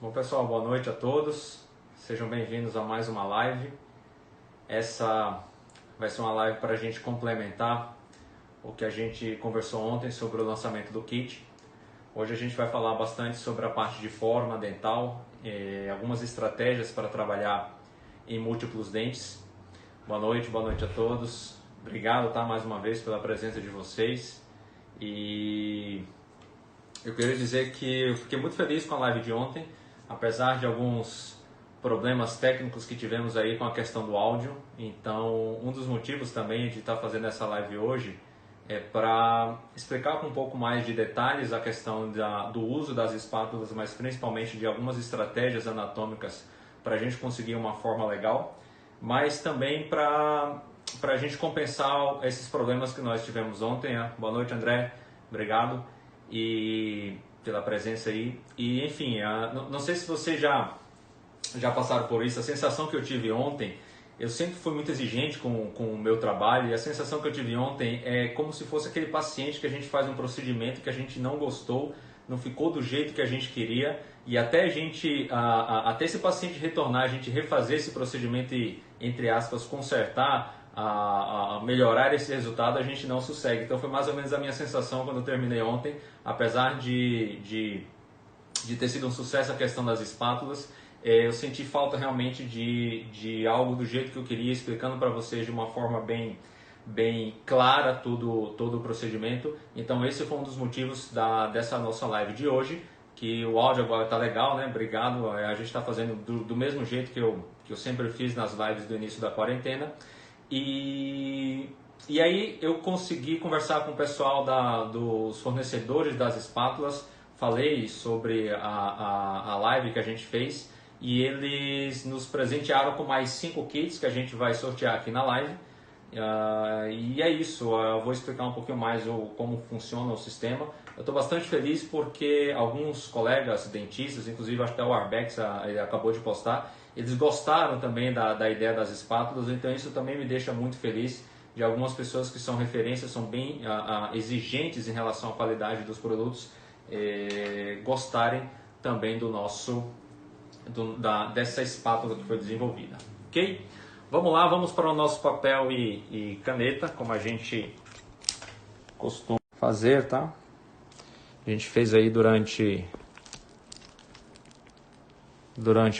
Bom pessoal, boa noite a todos, sejam bem-vindos a mais uma live. Essa vai ser uma live para a gente complementar o que a gente conversou ontem sobre o lançamento do kit. Hoje a gente vai falar bastante sobre a parte de forma dental, algumas estratégias para trabalhar em múltiplos dentes. Boa noite a todos, obrigado mais uma vez pela presença de vocês. E eu queria dizer que eu fiquei muito feliz com a live de ontem, apesar de alguns problemas técnicos que tivemos aí com a questão do áudio. Então, um dos motivos também de estar fazendo essa live hoje é para explicar com um pouco mais de detalhes a questão do uso das espátulas, mas principalmente de algumas estratégias anatômicas para a gente conseguir uma forma legal, mas também para a gente compensar esses problemas que nós tivemos ontem. Boa noite, André, obrigado e pela presença aí. E enfim, não sei se vocês já passaram por isso. A sensação que eu tive ontem, eu sempre fui muito exigente com o meu trabalho, e a sensação que eu tive ontem é como se fosse aquele paciente que a gente faz um procedimento que a gente não gostou, não ficou do jeito que a gente queria, e até até esse paciente retornar, a gente refazer esse procedimento e, entre aspas, consertar, a melhorar esse resultado, a gente não sossegue. Então foi mais ou menos a minha sensação quando eu terminei ontem, apesar de ter sido um sucesso a questão das espátulas. Eu senti falta realmente de algo do jeito que eu queria, explicando para vocês de uma forma bem clara todo o procedimento. Então esse foi um dos motivos dessa nossa live de hoje, que o áudio agora está legal, né? Obrigado, a gente está fazendo do mesmo jeito que eu sempre fiz nas lives do início da quarentena. E aí eu consegui conversar com o pessoal dos fornecedores das espátulas, falei sobre a live que a gente fez, e eles nos presentearam com mais 5 kits que a gente vai sortear aqui na live. E é isso, eu vou explicar um pouquinho mais como funciona o sistema. Eu estou bastante feliz porque alguns colegas dentistas, inclusive até o Arbex, ele acabou de postar, eles gostaram também da ideia das espátulas, então isso também me deixa muito feliz, de algumas pessoas que são referências, são bem exigentes em relação à qualidade dos produtos, gostarem também dessa espátula que foi desenvolvida. Ok? Vamos lá, vamos para o nosso papel e caneta, como a gente costuma fazer, tá? A gente fez aí durante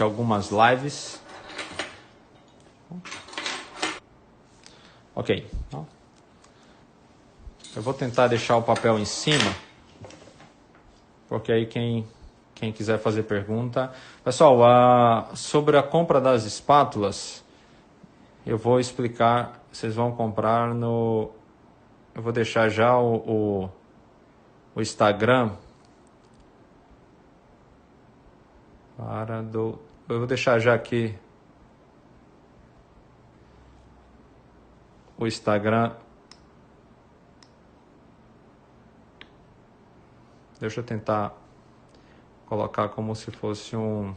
algumas lives. Ok. Eu vou tentar deixar o papel em cima, porque aí quem quiser fazer pergunta. Pessoal, sobre a compra das espátulas, eu vou explicar. Vocês vão comprar eu vou deixar já o Instagram. Eu vou deixar já aqui o Instagram. Deixa eu tentar colocar como se fosse um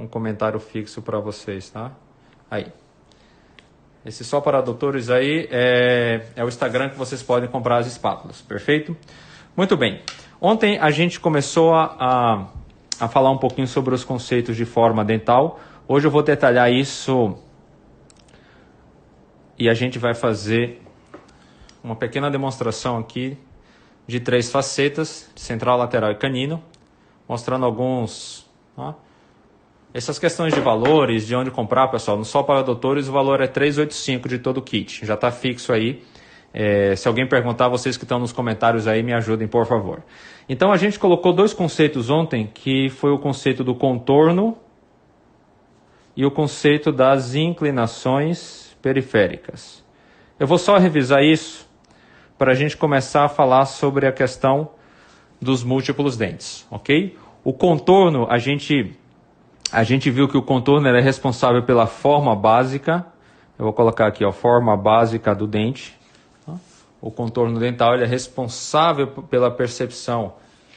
comentário fixo para vocês, tá? Aí. Esse só para doutores aí é o Instagram que vocês podem comprar as espátulas, perfeito? Muito bem. Ontem a gente começou a falar um pouquinho sobre os conceitos de forma dental. Hoje eu vou detalhar isso e a gente vai fazer uma pequena demonstração aqui de 3 facetas, central, lateral e canino, mostrando alguns... Essas questões de valores, de onde comprar, pessoal, no Só para Doutores o valor é R$ 385 de todo o kit. Já está fixo aí. Se alguém perguntar, vocês que estão nos comentários aí, me ajudem, por favor. Então, a gente colocou 2 conceitos ontem, que foi o conceito do contorno e o conceito das inclinações periféricas. Eu vou só revisar isso para a gente começar a falar sobre a questão dos múltiplos dentes, ok? O contorno, a gente viu que o contorno é responsável pela forma básica. Eu vou colocar aqui, forma básica do dente. O contorno dental ele é responsável pela percepção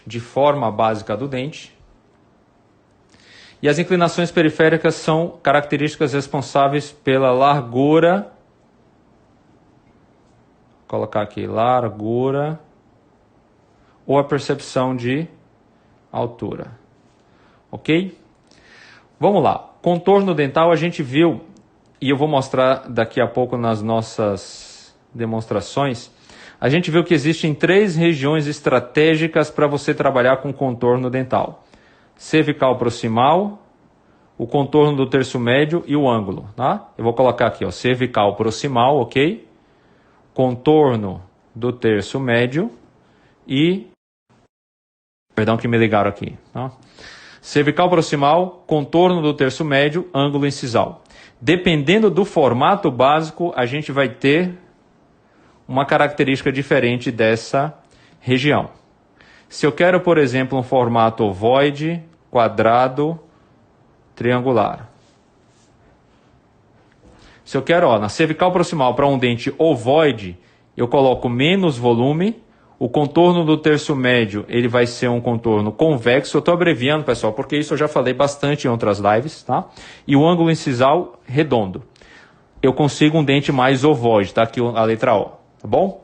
de forma básica do dente. E as inclinações periféricas são características responsáveis pela largura. Vou colocar aqui, largura ou a percepção de altura. ok? Vamos lá. Contorno dental a gente viu, e eu vou mostrar daqui a pouco nas nossas demonstrações, a gente viu que existem 3 regiões estratégicas para você trabalhar com contorno dental. Cervical proximal, o contorno do terço médio e o ângulo, tá? Eu vou colocar aqui, ó, cervical proximal, ok? Contorno do terço médio e... Perdão que me ligaram aqui, tá? Cervical proximal, contorno do terço médio, ângulo incisal. Dependendo do formato básico, a gente vai ter uma característica diferente dessa região. Se eu quero, por exemplo, um formato ovoide, quadrado, triangular. Se eu quero, na cervical proximal para um dente ovoide, eu coloco menos volume. O contorno do terço médio, ele vai ser um contorno convexo. Eu estou abreviando, pessoal, porque isso eu já falei bastante em outras lives, tá? E o ângulo incisal, redondo. Eu consigo um dente mais ovoide, tá? Aqui a letra O, tá bom?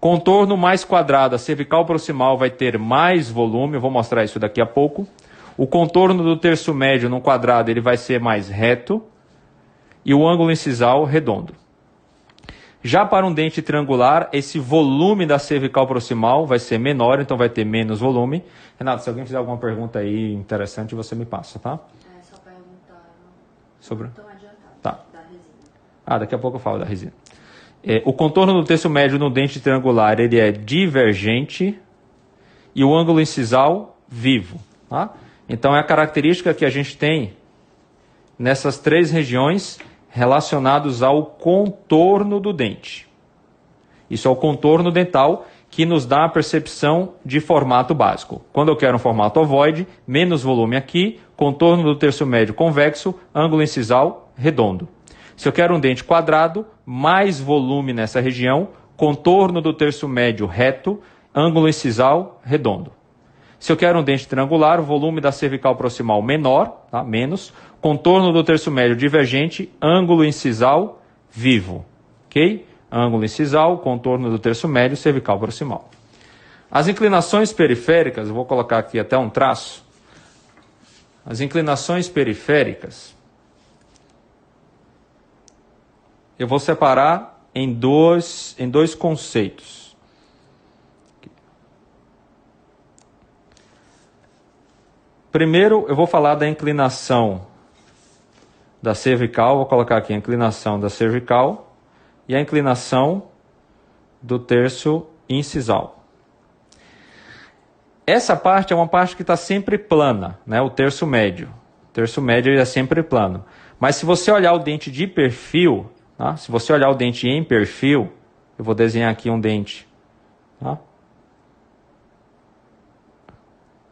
Contorno mais quadrado, a cervical proximal vai ter mais volume. Eu vou mostrar isso daqui a pouco. O contorno do terço médio no quadrado ele vai ser mais reto e o ângulo incisal redondo. Já para um dente triangular, esse volume da cervical proximal vai ser menor, então vai ter menos volume. Renato, se alguém fizer alguma pergunta aí interessante, você me passa, tá? É só perguntar sobre... Não tão adiantado, tá. Da resina. Daqui a pouco eu falo da resina. O contorno do terço médio no dente triangular ele é divergente e o ângulo incisal vivo, tá? Então é a característica que a gente tem nessas 3 regiões relacionadas ao contorno do dente. Isso é o contorno dental que nos dá a percepção de formato básico. Quando eu quero um formato ovoide, menos volume aqui, contorno do terço médio convexo, ângulo incisal redondo. Se eu quero um dente quadrado, mais volume nessa região, contorno do terço médio reto, ângulo incisal redondo. Se eu quero um dente triangular, o volume da cervical proximal menor, tá? Menos, contorno do terço médio divergente, ângulo incisal vivo, ok? Ângulo incisal, contorno do terço médio, cervical proximal. As inclinações periféricas, eu vou colocar aqui até um traço. As inclinações periféricas, eu vou separar em dois conceitos. Primeiro, eu vou falar da inclinação da cervical, vou colocar aqui a inclinação da cervical e a inclinação do terço incisal. Essa parte é uma parte que está sempre plana, né? O terço médio. O terço médio é sempre plano. Mas se você olhar o dente de perfil, tá? Se você olhar o dente em perfil, eu vou desenhar aqui um dente, tá?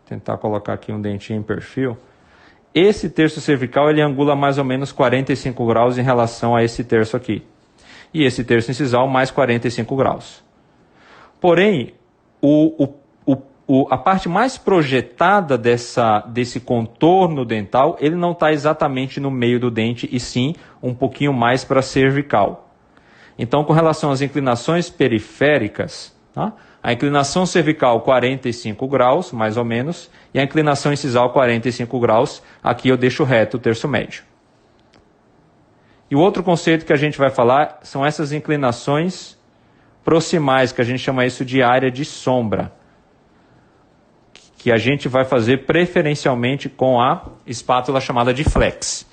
Tentar colocar aqui um dente em perfil. Esse terço cervical ele angula mais ou menos 45 graus em relação a esse terço aqui. E esse terço incisal mais 45 graus. Porém, a parte mais projetada desse contorno dental, ele não está exatamente no meio do dente, e sim um pouquinho mais para a cervical. Então, com relação às inclinações periféricas, tá? A inclinação cervical 45 graus, mais ou menos, e a inclinação incisal 45 graus, aqui eu deixo reto o terço médio. E o outro conceito que a gente vai falar são essas inclinações proximais, que a gente chama isso de área de sombra, que a gente vai fazer preferencialmente com a espátula chamada de flex.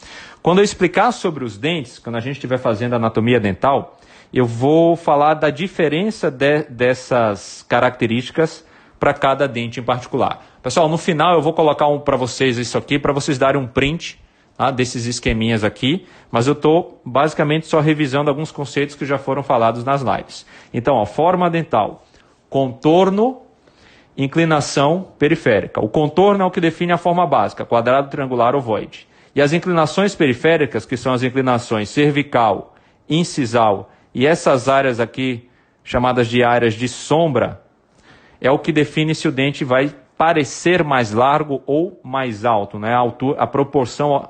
Quando eu explicar sobre os dentes, quando a gente estiver fazendo anatomia dental, eu vou falar da diferença dessas características para cada dente em particular. Pessoal, no final eu vou colocar para vocês isso aqui, para vocês darem um print, tá, desses esqueminhas aqui, mas eu estou basicamente só revisando alguns conceitos que já foram falados nas lives. Então, forma dental, contorno, inclinação periférica. O contorno é o que define a forma básica, quadrado, triangular, ovoide. E as inclinações periféricas, que são as inclinações cervical, incisal e essas áreas aqui, chamadas de áreas de sombra, é o que define se o dente vai parecer mais largo ou mais alto, né? A proporção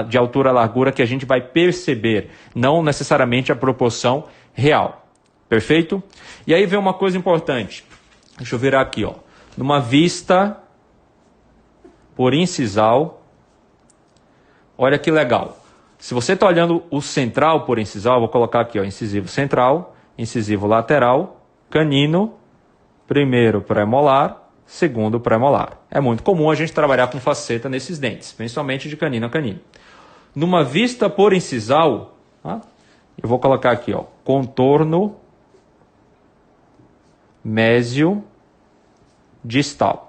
de altura-largura que a gente vai perceber, não necessariamente a proporção real. Perfeito? E aí vem uma coisa importante. Deixa eu virar aqui, ó. Numa vista por incisal. Olha que legal. Se você está olhando o central por incisal, eu vou colocar aqui, ó, incisivo central, incisivo lateral, canino, primeiro pré-molar, segundo pré-molar. É muito comum a gente trabalhar com faceta nesses dentes, principalmente de canino a canino. Numa vista por incisal, tá? Eu vou colocar aqui, ó, contorno mésio distal.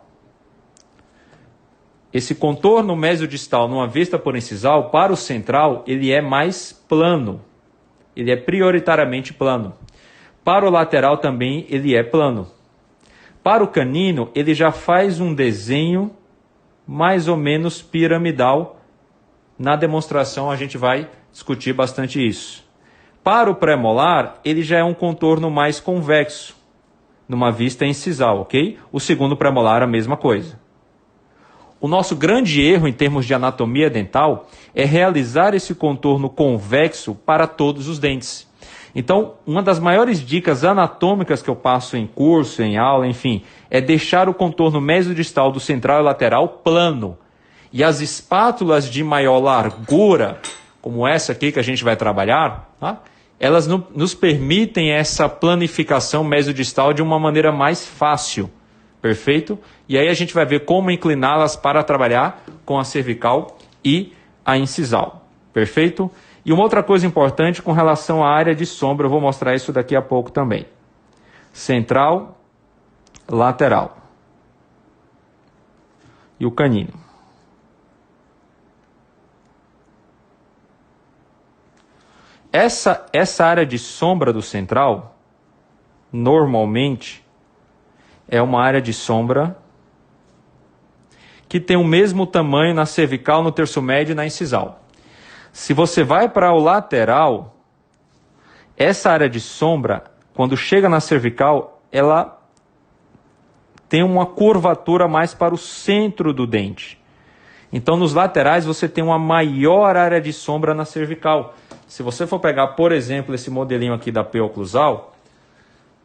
Esse contorno mesiodistal numa vista por incisal, para o central, ele é mais plano. Ele é prioritariamente plano. Para o lateral também ele é plano. Para o canino, ele já faz um desenho mais ou menos piramidal. Na demonstração a gente vai discutir bastante isso. Para o pré-molar, ele já é um contorno mais convexo, numa vista incisal, ok? O segundo pré-molar a mesma coisa. O nosso grande erro em termos de anatomia dental é realizar esse contorno convexo para todos os dentes. Então, uma das maiores dicas anatômicas que eu passo em curso, em aula, enfim, é deixar o contorno mesiodistal do central e lateral plano. E as espátulas de maior largura, como essa aqui que a gente vai trabalhar, tá? Elas nos permitem essa planificação mesiodistal de uma maneira mais fácil. Perfeito? E aí a gente vai ver como incliná-las para trabalhar com a cervical e a incisal. Perfeito? E uma outra coisa importante com relação à área de sombra, eu vou mostrar isso daqui a pouco também. Central, lateral. E o canino. Essa área de sombra do central, normalmente, é uma área de sombra que tem o mesmo tamanho na cervical, no terço médio e na incisal. Se você vai para o lateral, essa área de sombra, quando chega na cervical, ela tem uma curvatura mais para o centro do dente. Então, nos laterais, você tem uma maior área de sombra na cervical. Se você for pegar, por exemplo, esse modelinho aqui da P-oclusal,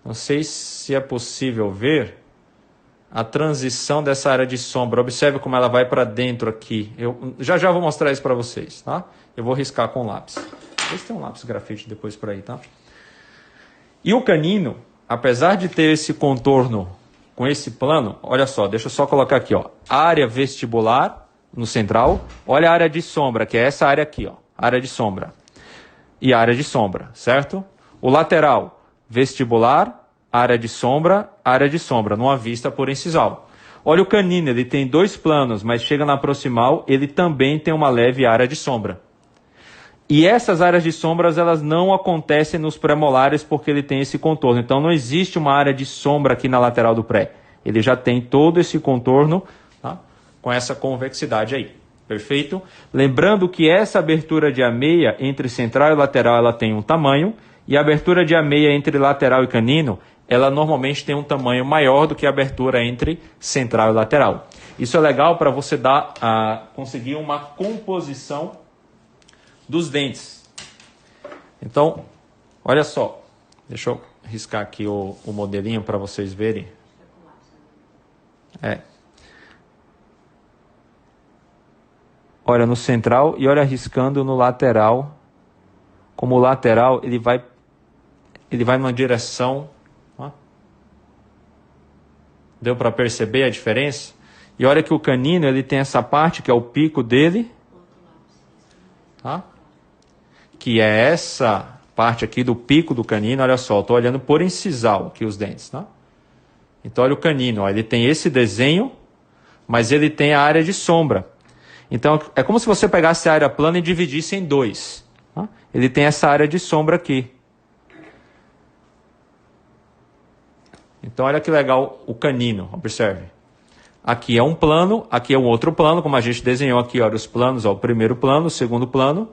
não sei se é possível ver a transição dessa área de sombra. Observe como ela vai para dentro aqui. Eu já vou mostrar isso para vocês, tá? Eu vou riscar com lápis. Vê se tem um lápis grafite depois por aí, tá? E o canino, apesar de ter esse contorno com esse plano, olha só, deixa eu só colocar aqui, ó, área vestibular no central. Olha a área de sombra, que é essa área aqui, ó, área de sombra. E área de sombra, certo? O lateral, vestibular, área de sombra, numa vista por incisal. Olha o canino, ele tem dois planos, mas chega na proximal, ele também tem uma leve área de sombra. E essas áreas de sombras, elas não acontecem nos pré-molares porque ele tem esse contorno. Então não existe uma área de sombra aqui na lateral do pré. Ele já tem todo esse contorno, tá? Com essa convexidade aí. Perfeito? Lembrando que essa abertura de ameia entre central e lateral, ela tem um tamanho, e a abertura de ameia entre lateral e canino, ela normalmente tem um tamanho maior do que a abertura entre central e lateral. Isso é legal para você conseguir uma composição dos dentes. Então, olha só. Deixa eu riscar aqui o modelinho para vocês verem. Olha no central e olha riscando no lateral. Como o lateral, ele vai numa direção. Ó. Deu para perceber a diferença? E olha que o canino, ele tem essa parte que é o pico dele. Tá? Que é essa parte aqui do pico do canino. Olha só, estou olhando por incisal aqui os dentes. Tá? Então olha o canino, ó, ele tem esse desenho, mas ele tem a área de sombra. Então é como se você pegasse a área plana e dividisse em dois. Tá? Ele tem essa área de sombra aqui. Então olha que legal o canino, observe. Aqui é um plano, aqui é um outro plano, como a gente desenhou aqui, olha os planos, ó, o primeiro plano, o segundo plano.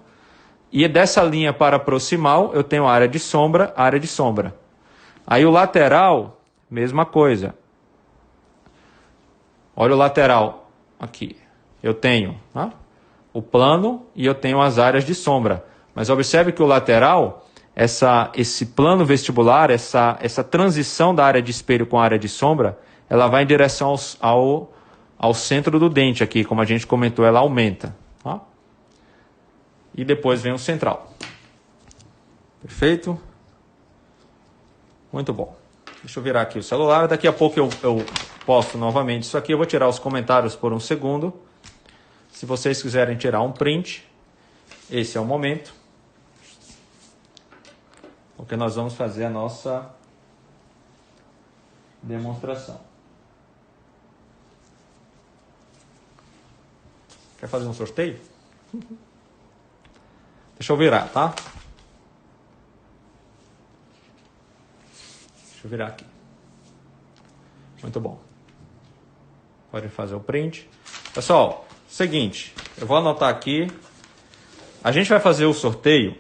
E dessa linha para proximal, eu tenho a área de sombra, área de sombra. Aí o lateral, mesma coisa. Olha o lateral aqui. Eu tenho o plano e eu tenho as áreas de sombra. Mas observe que o lateral, esse plano vestibular, essa transição da área de espelho com a área de sombra, ela vai em direção ao centro do dente aqui, como a gente comentou, ela aumenta. Tá? E depois vem o central. Perfeito? Muito bom. Deixa eu virar aqui o celular. Daqui a pouco eu posto novamente isso aqui. Eu vou tirar os comentários por um segundo. Se vocês quiserem tirar um print, esse é o momento. Porque nós vamos fazer a nossa demonstração. Quer fazer um sorteio? Deixa eu virar, tá? Deixa eu virar aqui. Muito bom. Pode fazer o print. Pessoal, seguinte, eu vou anotar aqui. A gente vai fazer o sorteio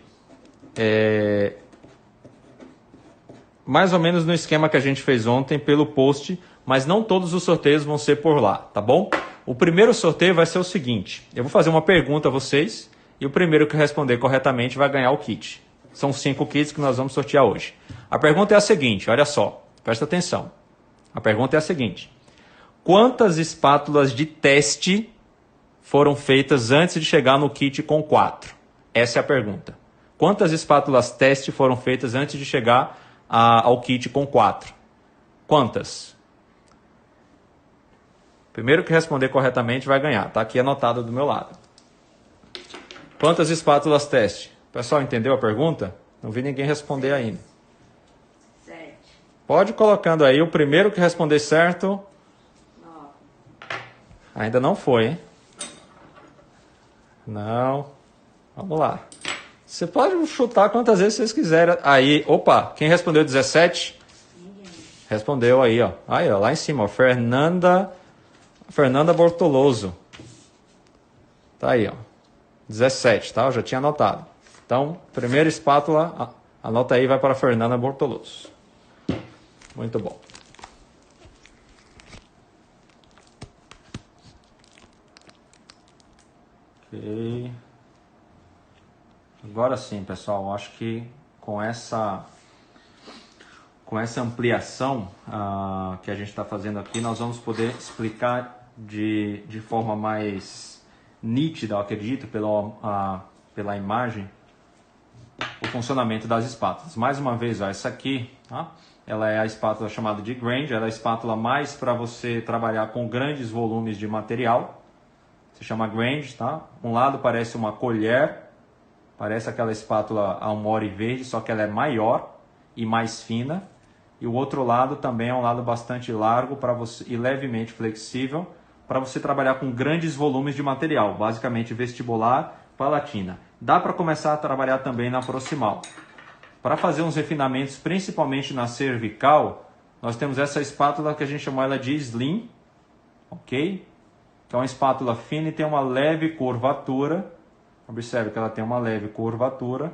mais ou menos no esquema que a gente fez ontem pelo post, mas não todos os sorteios vão ser por lá, tá bom? O primeiro sorteio vai ser o seguinte, eu vou fazer uma pergunta a vocês e o primeiro que responder corretamente vai ganhar o kit. São 5 kits que nós vamos sortear hoje. A pergunta é a seguinte, olha só, presta atenção. A pergunta é a seguinte, quantas espátulas de teste foram feitas antes de chegar no kit com 4? Essa é a pergunta. Quantas espátulas teste foram feitas antes de chegar ao kit com 4? Quantas? Primeiro que responder corretamente vai ganhar. Está aqui anotado do meu lado. Quantas espátulas teste? O pessoal entendeu a pergunta? Não vi ninguém responder ainda. 7. Pode ir colocando aí. O primeiro que responder certo... 9. Ainda não foi, hein? Não. Vamos lá. Você pode chutar quantas vezes vocês quiserem. Aí, opa, quem respondeu 17? Ninguém. Respondeu aí, ó. Aí, ó, lá em cima, ó. Fernanda Bortoloso. Tá aí, ó. 17, tá? Eu já tinha anotado. Então, primeira espátula, anota aí, vai para a Fernanda Bortoloso. Muito bom. Ok. Agora sim, pessoal, acho que com essa ampliação que a gente está fazendo aqui, nós vamos poder explicar de forma mais nítida, eu acredito, pela imagem, o funcionamento das espátulas. Mais uma vez, ó, essa aqui, tá? Ela é a espátula chamada de Grange, ela é a espátula mais para você trabalhar com grandes volumes de material. Se chama Grange, tá? Um lado parece uma colher, parece aquela espátula Almori verde, só que ela é maior e mais fina. E o outro lado também é um lado bastante largo para você, e levemente flexível para você trabalhar com grandes volumes de material, basicamente vestibular, palatina. Dá para começar a trabalhar também na proximal. Para fazer uns refinamentos, principalmente na cervical, nós temos essa espátula que a gente chama ela de Slim, ok? Que é uma espátula fina e tem uma leve curvatura. Observe que ela tem uma leve curvatura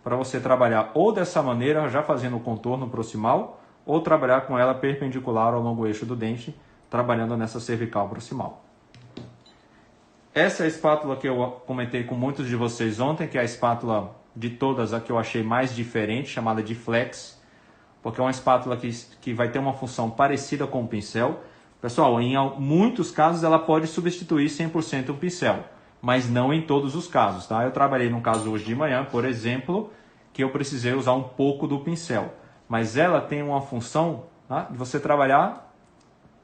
para você trabalhar ou dessa maneira, já fazendo o contorno proximal, ou trabalhar com ela perpendicular ao longo eixo do dente, trabalhando nessa cervical proximal. Essa é a espátula que eu comentei com muitos de vocês ontem, que é a espátula de todas a que eu achei mais diferente, chamada de Flex, porque é uma espátula que vai ter uma função parecida com o pincel. Pessoal, em muitos casos ela pode substituir 100% o pincel, mas não em todos os casos, tá? Eu trabalhei num caso hoje de manhã, por exemplo, que eu precisei usar um pouco do pincel, mas ela tem uma função, tá, de você trabalhar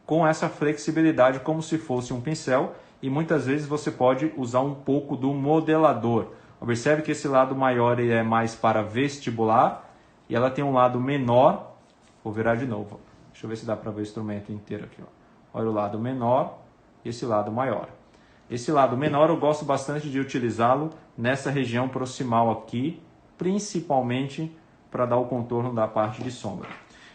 com essa flexibilidade como se fosse um pincel, e muitas vezes você pode usar um pouco do modelador. Observe que esse lado maior ele é mais para vestibular e ela tem um lado menor. Vou virar de novo. Deixa eu ver se dá para ver o instrumento inteiro aqui. Ó. Olha o lado menor e esse lado maior. Esse lado menor eu gosto bastante de utilizá-lo nessa região proximal aqui, principalmente para dar o contorno da parte de sombra.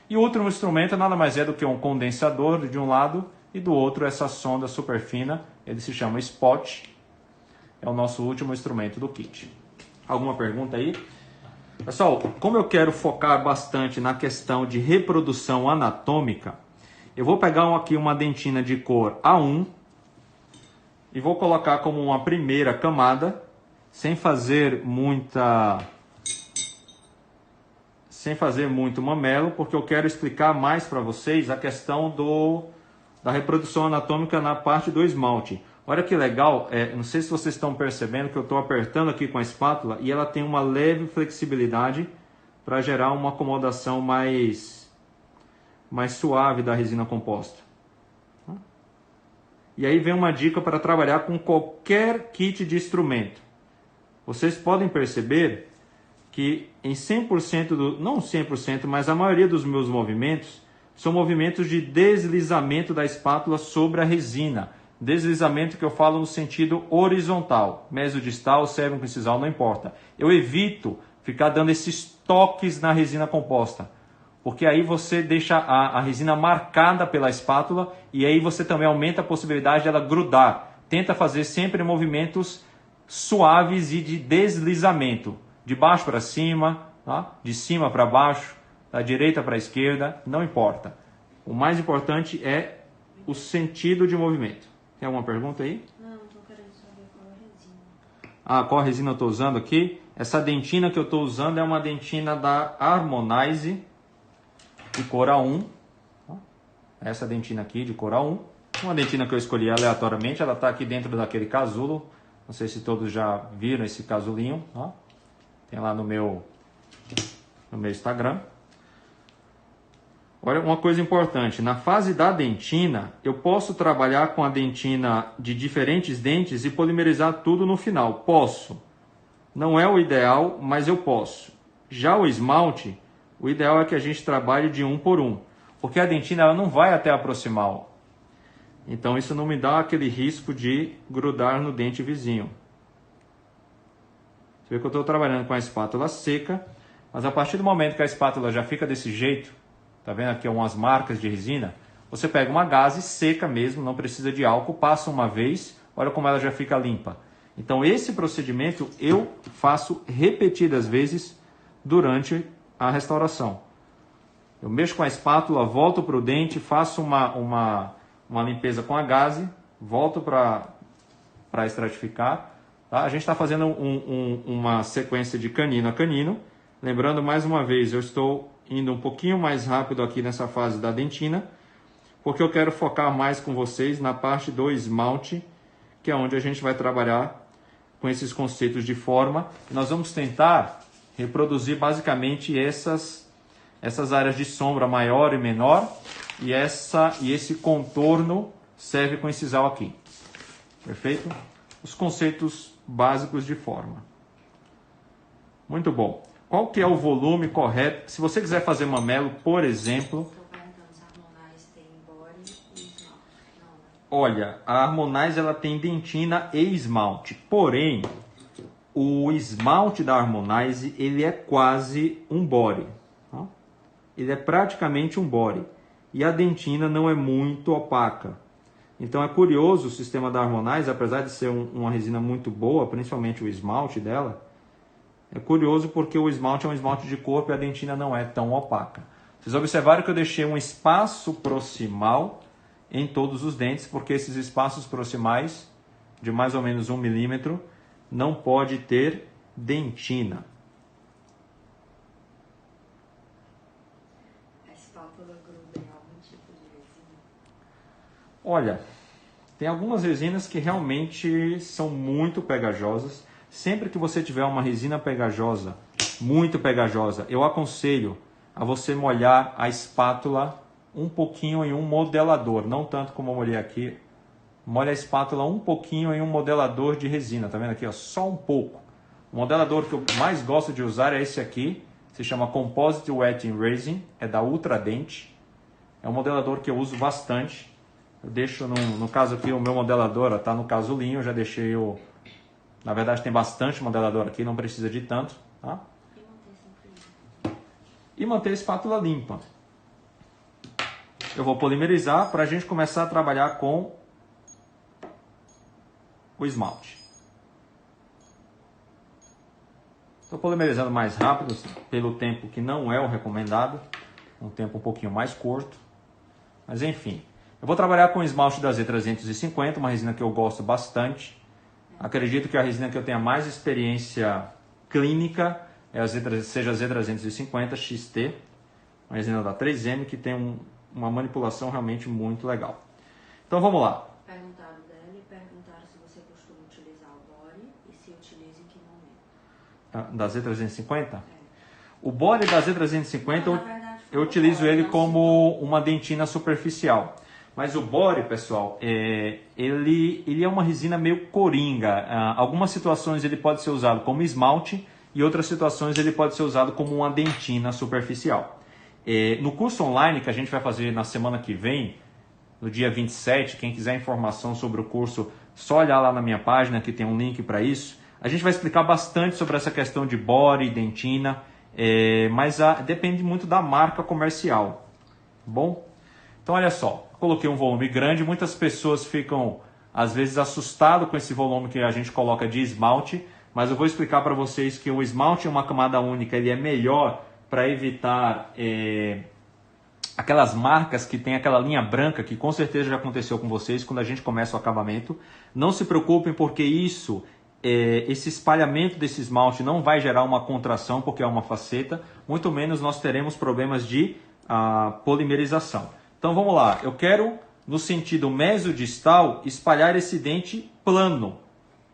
E o último instrumento nada mais é do que um condensador de um lado e do outro essa sonda super fina. Ele se chama Spot. É o nosso último instrumento do kit. Alguma pergunta aí? Pessoal, como eu quero focar bastante na questão de reprodução anatômica, eu vou pegar aqui uma dentina de cor A1 e vou colocar como uma primeira camada, sem fazer muito mamelo, porque eu quero explicar mais para vocês a questão da reprodução anatômica na parte do esmalte. Olha que legal, não sei se vocês estão percebendo que eu estou apertando aqui com a espátula e ela tem uma leve flexibilidade para gerar uma acomodação mais suave da resina composta. E aí vem uma dica para trabalhar com qualquer kit de instrumento. Vocês podem perceber que em 100%, não 100%, mas a maioria dos meus movimentos são movimentos de deslizamento da espátula sobre a resina. Deslizamento que eu falo no sentido horizontal. Mesodistal, sérvio-incisal, não importa. Eu evito ficar dando esses toques na resina composta, porque aí você deixa a resina marcada pela espátula e aí você também aumenta a possibilidade dela grudar. Tenta fazer sempre movimentos suaves e de deslizamento. De baixo para cima, tá? De cima para baixo, da direita para a esquerda, não importa. O mais importante é o sentido de movimento. Tem alguma pergunta aí? Não, estou querendo saber qual é a resina. Ah, qual resina eu estou usando aqui? Essa dentina que eu estou usando é uma dentina da Harmonize de cor A1. Essa dentina aqui de cor A1. Uma dentina que eu escolhi aleatoriamente, ela está aqui dentro daquele casulo. Não sei se todos já viram esse casulinho. Ó. Tem lá no meu Instagram. Olha, uma coisa importante. Na fase da dentina, eu posso trabalhar com a dentina de diferentes dentes e polimerizar tudo no final. Posso. Não é o ideal, mas eu posso. Já o esmalte, o ideal é que a gente trabalhe de um por um. Porque a dentina ela não vai até a proximal. Então isso não me dá aquele risco de grudar no dente vizinho. Você vê que eu estou trabalhando com a espátula seca, mas a partir do momento que a espátula já fica desse jeito, tá vendo aqui umas marcas de resina, você pega uma gaze seca mesmo, não precisa de álcool, passa uma vez, olha como ela já fica limpa. Então esse procedimento eu faço repetidas vezes durante a restauração. Eu mexo com a espátula, volto para o dente, faço uma limpeza com a gaze, volto para estratificar. Tá? A gente está fazendo uma sequência de canino a canino. Lembrando mais uma vez, eu estou indo um pouquinho mais rápido aqui nessa fase da dentina, porque eu quero focar mais com vocês na parte do esmalte, que é onde a gente vai trabalhar com esses conceitos de forma. E nós vamos tentar reproduzir basicamente essas áreas de sombra maior e menor, e esse contorno serve com incisal aqui. Perfeito? Os conceitos básicos de forma. Muito bom. Qual que é o volume correto? Se você quiser fazer mamelo, por exemplo... Estou perguntando se a Harmonize tem body e esmalte. Não, né? Olha, a Harmonize ela tem dentina e esmalte. Porém, o esmalte da Harmonize ele é quase um body. Tá? Ele é praticamente um body. E a dentina não é muito opaca. Então é curioso o sistema da Harmonize, apesar de ser uma resina muito boa, principalmente o esmalte dela, é curioso porque o esmalte é um esmalte de corpo e a dentina não é tão opaca. Vocês observaram que eu deixei um espaço proximal em todos os dentes, porque esses espaços proximais, de mais ou menos 1 milímetro, não pode ter dentina. A espátula gruda em algum tipo de resina? Olha, tem algumas resinas que realmente são muito pegajosas. Sempre que você tiver uma resina pegajosa, muito pegajosa, eu aconselho a você molhar a espátula um pouquinho em um modelador. Não tanto como eu molhei aqui. Molha a espátula um pouquinho em um modelador de resina. Tá vendo aqui? Ó? Só um pouco. O modelador que eu mais gosto de usar é esse aqui. Se chama Composite Wetting Resin. É da Ultradent. É um modelador que eu uso bastante. Eu deixo, no caso aqui, o meu modelador está no casulinho. Eu já deixei o... Na verdade tem bastante modelador aqui, não precisa de tanto. Tá? E manter a espátula limpa. Eu vou polimerizar para a gente começar a trabalhar com o esmalte. Estou polimerizando mais rápido, pelo tempo que não é o recomendado. Um tempo um pouquinho mais curto. Mas enfim. Eu vou trabalhar com o esmalte da Z350, uma resina que eu gosto bastante. Acredito que a resina que eu tenha mais experiência clínica seja a Z350 XT, uma resina da 3M que tem uma manipulação realmente muito legal. Então vamos lá. Perguntaram dela e perguntaram se você costuma utilizar o body e se utiliza em que momento. Da Z350? É. O body da Z350 Não, na verdade, foi eu o utilizo body, ele não como uma dentina superficial. Mas o body, pessoal, ele é uma resina meio coringa. Algumas situações ele pode ser usado como esmalte e outras situações ele pode ser usado como uma dentina superficial. No curso online que a gente vai fazer na semana que vem, no dia 27, quem quiser informação sobre o curso, só olhar lá na minha página que tem um link para isso. A gente vai explicar bastante sobre essa questão de body, dentina, mas depende muito da marca comercial. Bom? Então olha só, coloquei um volume grande, muitas pessoas ficam às vezes assustadas com esse volume que a gente coloca de esmalte, mas eu vou explicar para vocês que o esmalte em uma camada única ele é melhor para evitar aquelas marcas que tem aquela linha branca, que com certeza já aconteceu com vocês quando a gente começa o acabamento. Não se preocupem porque esse espalhamento desse esmalte não vai gerar uma contração porque é uma faceta, muito menos nós teremos problemas de polimerização. Então vamos lá, eu quero no sentido mesodistal espalhar esse dente plano,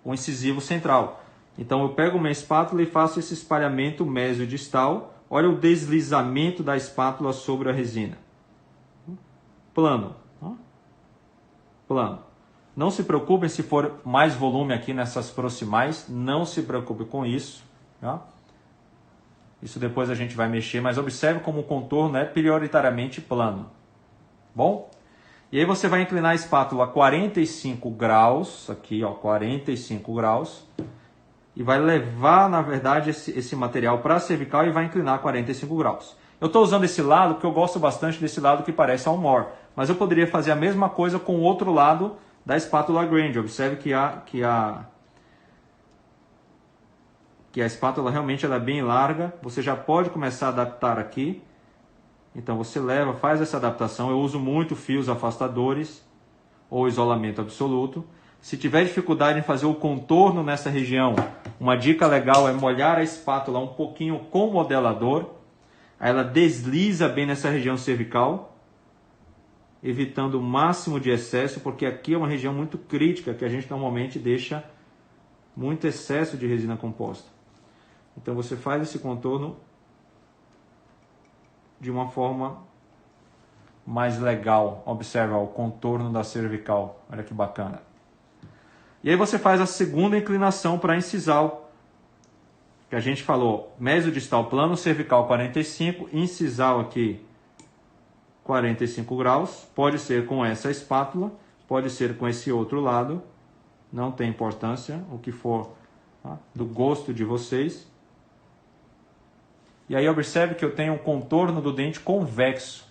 o incisivo central. Então eu pego minha espátula e faço esse espalhamento mesodistal. Olha o deslizamento da espátula sobre a resina. Plano. Plano. Não se preocupem se for mais volume aqui nessas proximais, não se preocupe com isso. Tá? Isso depois a gente vai mexer, mas observe como o contorno é prioritariamente plano. Bom? E aí você vai inclinar a espátula a 45 graus, aqui ó, 45 graus, e vai levar, na verdade, esse material para a cervical e vai inclinar a 45 graus. Eu estou usando esse lado porque eu gosto bastante desse lado que parece Almor, mas eu poderia fazer a mesma coisa com o outro lado da espátula Granger. Observe que a espátula realmente ela é bem larga, você já pode começar a adaptar aqui. Então você leva, faz essa adaptação. Eu uso muito fios afastadores ou isolamento absoluto. Se tiver dificuldade em fazer o contorno nessa região, uma dica legal é molhar a espátula um pouquinho com modelador. Aí ela desliza bem nessa região cervical, evitando o máximo de excesso, porque aqui é uma região muito crítica que a gente normalmente deixa muito excesso de resina composta. Então você faz esse contorno de uma forma mais legal. Observa o contorno da cervical. Olha que bacana. E aí você faz a segunda inclinação para incisal. Que a gente falou, mesodistal plano, cervical 45, incisal aqui 45 graus. Pode ser com essa espátula, pode ser com esse outro lado. Não tem importância, o que for do gosto de vocês. E aí observe que eu tenho um contorno do dente convexo.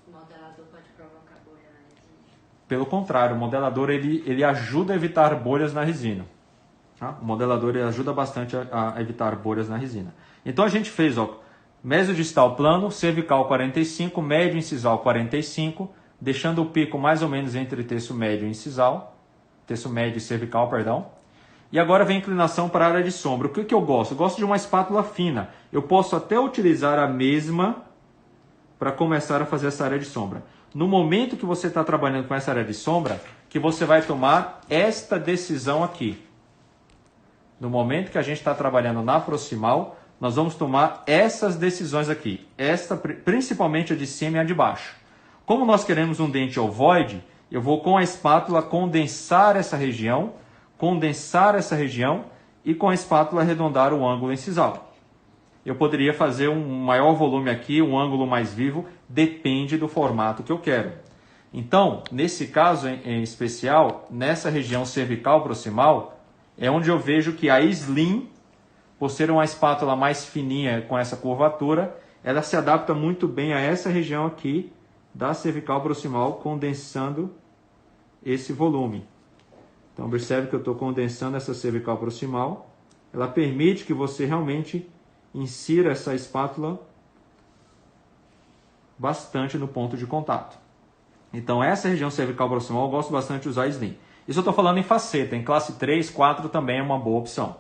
O modelador pode provocar bolha na resina? Pelo contrário, o modelador ele ajuda a evitar bolhas na resina. Tá? O modelador ele ajuda bastante a evitar bolhas na resina. Então a gente fez mesodistal plano, cervical 45, médio incisal 45, deixando o pico mais ou menos entre terço médio e incisal, terço médio e cervical, perdão. E agora vem a inclinação para a área de sombra. O que eu gosto? Eu gosto de uma espátula fina. Eu posso até utilizar a mesma para começar a fazer essa área de sombra. No momento que você está trabalhando com essa área de sombra, que você vai tomar esta decisão aqui. No momento que a gente está trabalhando na proximal, nós vamos tomar essas decisões aqui. Esta, principalmente a de cima e a de baixo. Como nós queremos um dente ovoide, eu vou com a espátula condensar essa região e com a espátula arredondar o ângulo incisal. Eu poderia fazer um maior volume aqui, um ângulo mais vivo, depende do formato que eu quero. Então, nesse caso em especial, nessa região cervical proximal, é onde eu vejo que a Slim, por ser uma espátula mais fininha com essa curvatura, ela se adapta muito bem a essa região aqui da cervical proximal, condensando esse volume. Então, observe que eu estou condensando essa cervical proximal. Ela permite que você realmente insira essa espátula bastante no ponto de contato. Então, essa região cervical proximal eu gosto bastante de usar Slim. Isso eu estou falando em faceta. Em classe 3, 4 também é uma boa opção.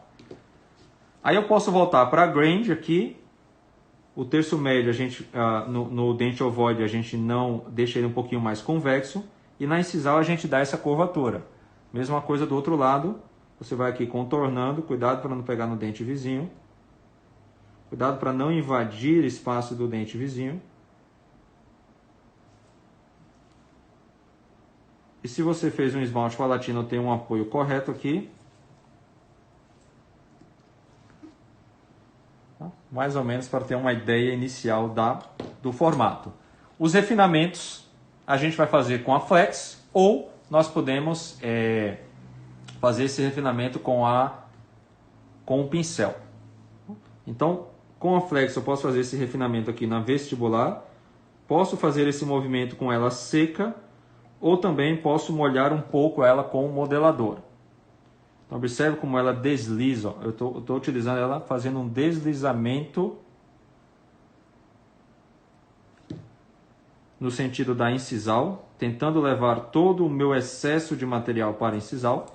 Aí eu posso voltar para a Granger aqui. O terço médio, no dente ovoide, a gente não deixa ele um pouquinho mais convexo. e na incisal a gente dá essa curvatura. Mesma coisa do outro lado, você vai aqui contornando, cuidado para não pegar no dente vizinho. Cuidado para não invadir espaço do dente vizinho. E se você fez um esmalte palatino, tem um apoio correto aqui. Mais ou menos para ter uma ideia inicial do formato. Os refinamentos a gente vai fazer com a flex ou nós podemos fazer esse refinamento com o pincel. Então, com a flex eu posso fazer esse refinamento aqui na vestibular, posso fazer esse movimento com ela seca ou também posso molhar um pouco ela com o modelador. Então, observe como ela desliza. Ó. Eu estou utilizando ela fazendo um deslizamento no sentido da incisal, tentando levar todo o meu excesso de material para a incisal.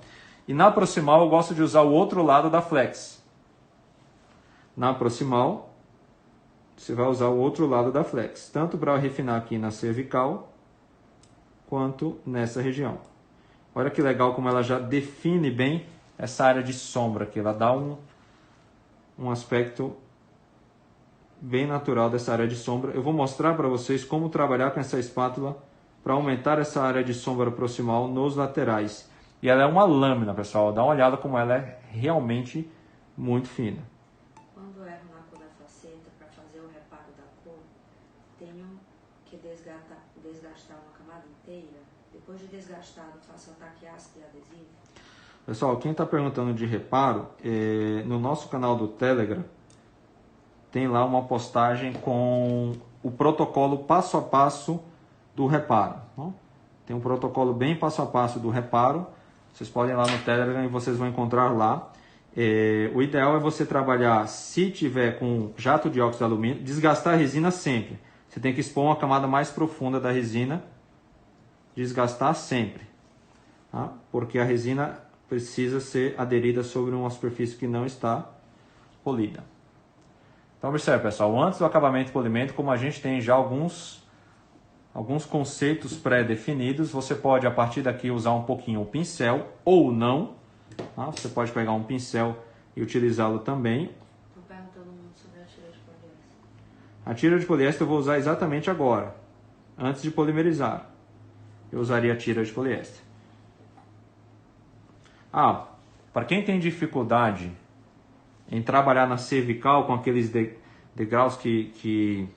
E na proximal eu gosto de usar o outro lado da flex. Na proximal, você vai usar o outro lado da flex, tanto para refinar aqui na cervical, quanto nessa região. Olha que legal como ela já define bem essa área de sombra aqui. Ela dá um aspecto bem natural dessa área de sombra. Eu vou mostrar para vocês como trabalhar com essa espátula para aumentar essa área de sombra proximal nos laterais. E ela é uma lâmina, pessoal. Dá uma olhada como ela é realmente muito fina. Quando erro na cor da faceta, para fazer o reparo da cor, tenho que desgastar uma camada inteira. Depois de desgastado, faço ataque ácido e adesivo. Pessoal, quem está perguntando de reparo, no nosso canal do Telegram, tem lá uma postagem com o protocolo passo a passo do reparo. Não? Tem um protocolo bem passo a passo do reparo. Vocês podem ir lá no Telegram e vocês vão encontrar lá. O ideal é você trabalhar, se tiver com jato de óxido de alumínio, desgastar a resina sempre. Você tem que expor uma camada mais profunda da resina, desgastar sempre. Tá? Porque a resina precisa ser aderida sobre uma superfície que não está polida. Então observe, pessoal, antes do acabamento de polimento, como a gente tem já alguns conceitos pré-definidos, você pode a partir daqui usar um pouquinho o pincel ou não. Tá? Você pode pegar um pincel e utilizá-lo também. Estou perguntando muito sobre a tira de poliéster. A tira de poliéster eu vou usar exatamente agora, antes de polimerizar. Eu usaria a tira de poliéster. Para quem tem dificuldade em trabalhar na cervical com aqueles degraus que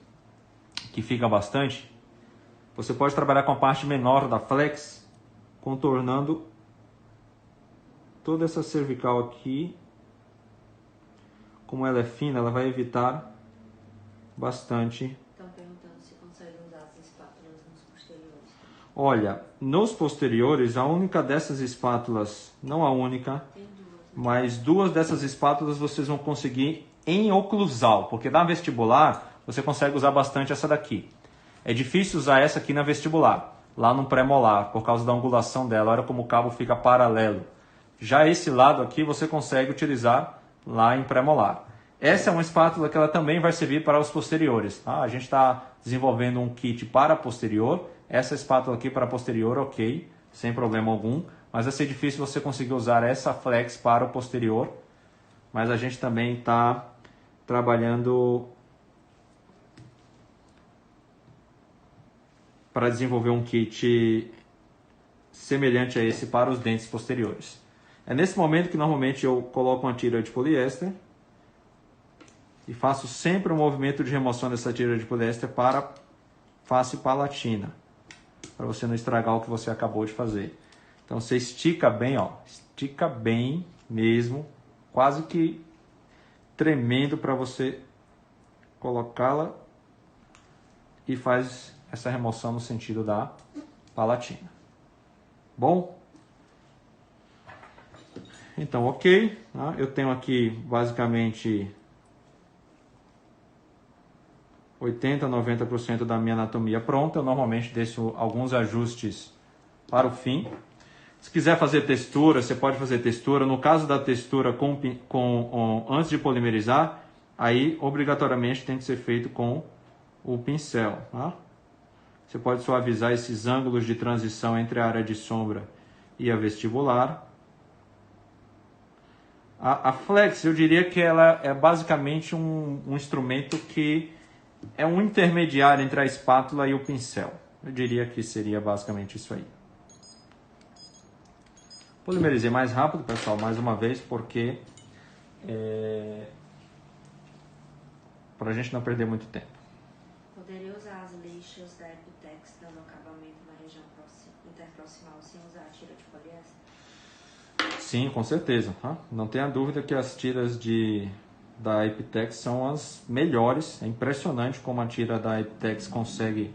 fica bastante, você pode trabalhar com a parte menor da flex, contornando toda essa cervical aqui. Como ela é fina, ela vai evitar bastante. Estão perguntando se consegue usar as espátulas nos posteriores. Olha, nos posteriores, a única dessas espátulas, não a única, mas duas dessas espátulas vocês vão conseguir em oclusal, porque na vestibular você consegue usar bastante essa daqui. É difícil usar essa aqui na vestibular, lá no pré-molar, por causa da angulação dela, olha como o cabo fica paralelo. Já esse lado aqui você consegue utilizar lá em pré-molar. Essa é uma espátula que ela também vai servir para os posteriores. Tá? A gente está desenvolvendo um kit para posterior, essa espátula aqui para posterior, ok, sem problema algum. Mas vai ser difícil você conseguir usar essa flex para o posterior. Mas a gente também está trabalhando para desenvolver um kit semelhante a esse para os dentes posteriores. É nesse momento que normalmente eu coloco uma tira de poliéster e faço sempre um movimento de remoção dessa tira de poliéster para face palatina, para você não estragar o que você acabou de fazer. Então você estica bem, ó, estica bem mesmo, quase que tremendo para você colocá-la e faz essa remoção no sentido da palatina. Bom? Então, ok. Tá? Eu tenho aqui basicamente 80% a 90% da minha anatomia pronta. Eu normalmente deixo alguns ajustes para o fim. Se quiser fazer textura, você pode fazer textura. No caso da textura antes de polimerizar, aí obrigatoriamente tem que ser feito com o pincel. Tá? Você pode suavizar esses ângulos de transição entre a área de sombra e a vestibular. A flex, eu diria que ela é basicamente um instrumento que é um intermediário entre a espátula e o pincel. Eu diria que seria basicamente isso aí. Polimerizei mais rápido, pessoal, mais uma vez, porque para a gente não perder muito tempo. Poderia usar as lixas da Epitex dando acabamento na região interproximal sem usar a tira de poliéster? Sim, com certeza. Não tenha dúvida que as tiras da Epitex são as melhores. É impressionante como a tira da Epitex consegue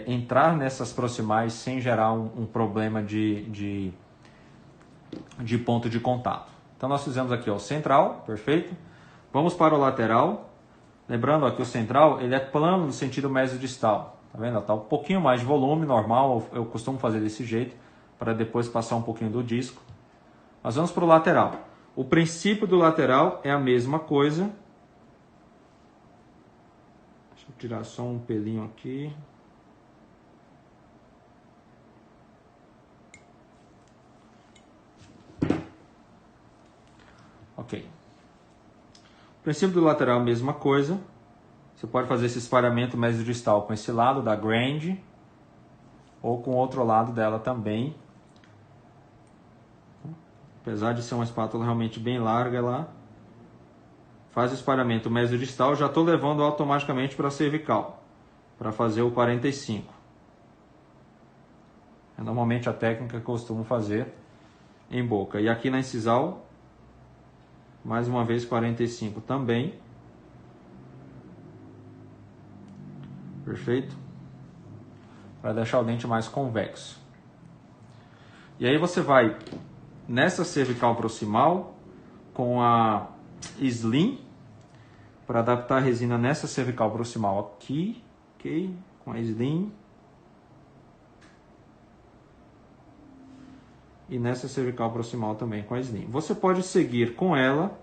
entrar nessas proximais sem gerar um problema de ponto de contato. Então nós fizemos aqui o central, perfeito. Vamos para o lateral. Lembrando que o central ele é plano no sentido mesodistal. Tá vendo? Tá um pouquinho mais de volume, normal. Eu costumo fazer desse jeito para depois passar um pouquinho do disco. Nós vamos para o lateral. O princípio do lateral é a mesma coisa. Deixa eu tirar só um pelinho aqui. Ok. O princípio do lateral é a mesma coisa. Você pode fazer esse espalhamento mesodistal com esse lado da Grand ou com o outro lado dela também. Apesar de ser uma espátula realmente bem larga, ela faz o espalhamento mesodistal. Já estou levando automaticamente para a cervical, para fazer o 45. É normalmente a técnica que eu costumo fazer em boca. E aqui na incisal, mais uma vez 45 também. Perfeito? Para deixar o dente mais convexo. E aí você vai nessa cervical proximal com a Slim para adaptar a resina nessa cervical proximal aqui, ok? Com a Slim. E nessa cervical proximal também com a Slim. Você pode seguir com ela